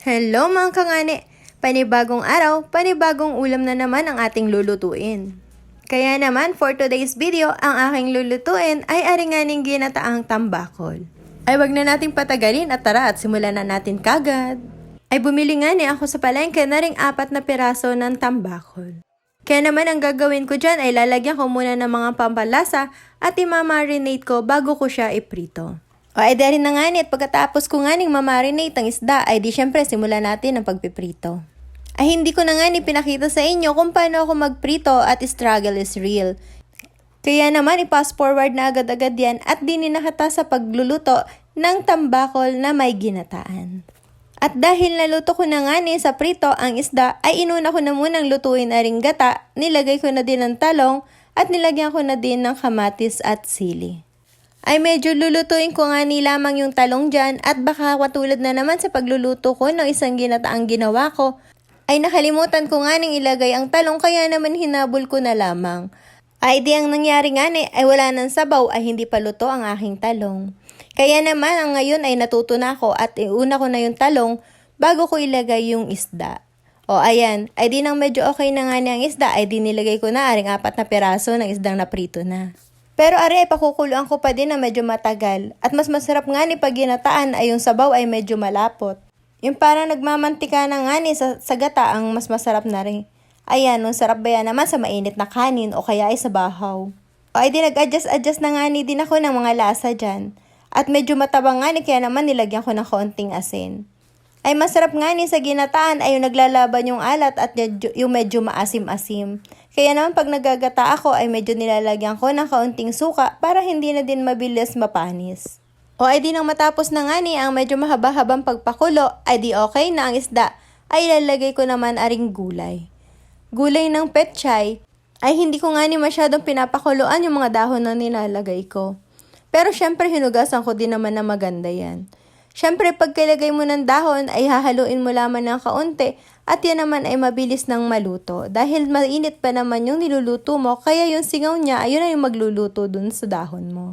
Hello mga kangani! Panibagong araw, panibagong ulam na naman ang ating lulutuin. Kaya naman for today's video, ang aking lulutuin ay aringaning ginataang tambakol. Ay wag na nating patagalin at tara at simulan na natin kagad. Ay bumili nga ni ako sa palengke na ring 4 na piraso ng tambakol. Kaya naman ang gagawin ko dyan ay lalagyan ko muna ng mga pampalasa at imamarinate ko bago ko siya iprito. O ay dahil na nga at pagkatapos ko nga mamarinate ang isda ay di syempre simulan natin ang pagpiprito. Ay hindi ko na nga pinakita sa inyo kung paano ako magprito at struggle is real. Kaya naman i-fast forward na agad-agad yan at di ninakata sa pagluluto ng tambakol na may ginataan. At dahil naluto ko na nga sa prito ang isda ay inuna ko na munang lutuin aring gata, nilagay ko na din ng talong at nilagyan ko na din ng kamatis at sili. Ay medyo lulutuin ko nga lamang yung talong dyan at baka katulad na naman sa pagluluto ko ng isang ginataang ginawa ko, ay nakalimutan ko nga ilagay ang talong kaya naman hinabol ko na lamang. Ay di ang nangyari nga ay wala ng sabaw ay hindi pa luto ang aking talong. Kaya naman ang ngayon ay natuto na ako at iuna ko na yung talong bago ko ilagay yung isda. O ayan, ay di nang medyo okay na nga ang isda ay di nilagay ko na aring 4 na piraso ng isdang naprito na. Pero are, pakukuluan ko pa din na medyo matagal. At mas masarap nga pag ginataan ay yung sabaw ay medyo malapot. Yung parang nagmamantika na nga sa gata ang mas masarap na rin. Ayan, ang sarap ba yan naman sa mainit na kanin o kaya ay sa bahaw. O ay di nag-adjust na nga din ako ng mga lasa dyan. At medyo matabang nga kaya naman nilagyan ko ng kaunting asin. Ay masarap nga sa ginataan ay yung naglalaban yung alat at yung medyo maasim-asim. Kaya naman pag nagagata ako ay medyo nilalagyan ko ng kaunting suka para hindi na din mabilis mapanis. O ay di nang matapos na nga ang medyo mahaba-habang pagpakulo ay di okay na ang isda ay ilalagay ko naman aring gulay. Gulay ng petchay ay hindi ko nga masyadong pinapakuluan yung mga dahon na nilalagay ko. Pero syempre hinugasan ko din naman na maganda yan. Syempre, pagkalagay mo ng dahon ay hahaluin mo lamang ng kaunti at yan naman ay mabilis nang maluto. Dahil mainit pa naman yung niluluto mo, kaya yung singaw niya ayun ay magluluto dun sa dahon mo.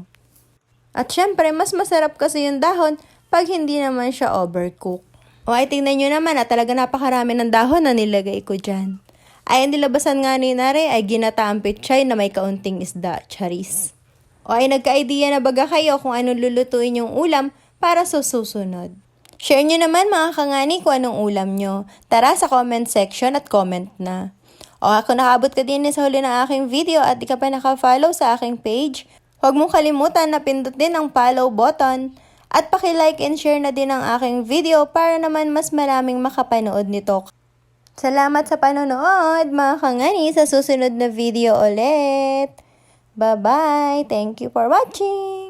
At syempre, mas masarap kasi yung dahon pag hindi naman siya overcook. O ay tingnan nyo naman at talaga napakarami ng dahon na nilagay ko dyan. Ay ang nilabasan nga ni Nare ay ginataang petchay na may kaunting isda, charis. O ay nagka-idea na baga kayo kung anong lulutuin yung ulam para sa susunod. Share nyo naman mga kangani kung anong ulam nyo. Tara sa comment section at comment na. O ako nakabot ka din sa huli ng aking video at di ka pa naka-follow sa aking page, huwag mong kalimutan na pindutin ang follow button at paki-like and share na din ang aking video para naman mas maraming makapanood nito. Salamat sa panonood mga kangani, sa susunod na video ulit. Bye-bye! Thank you for watching!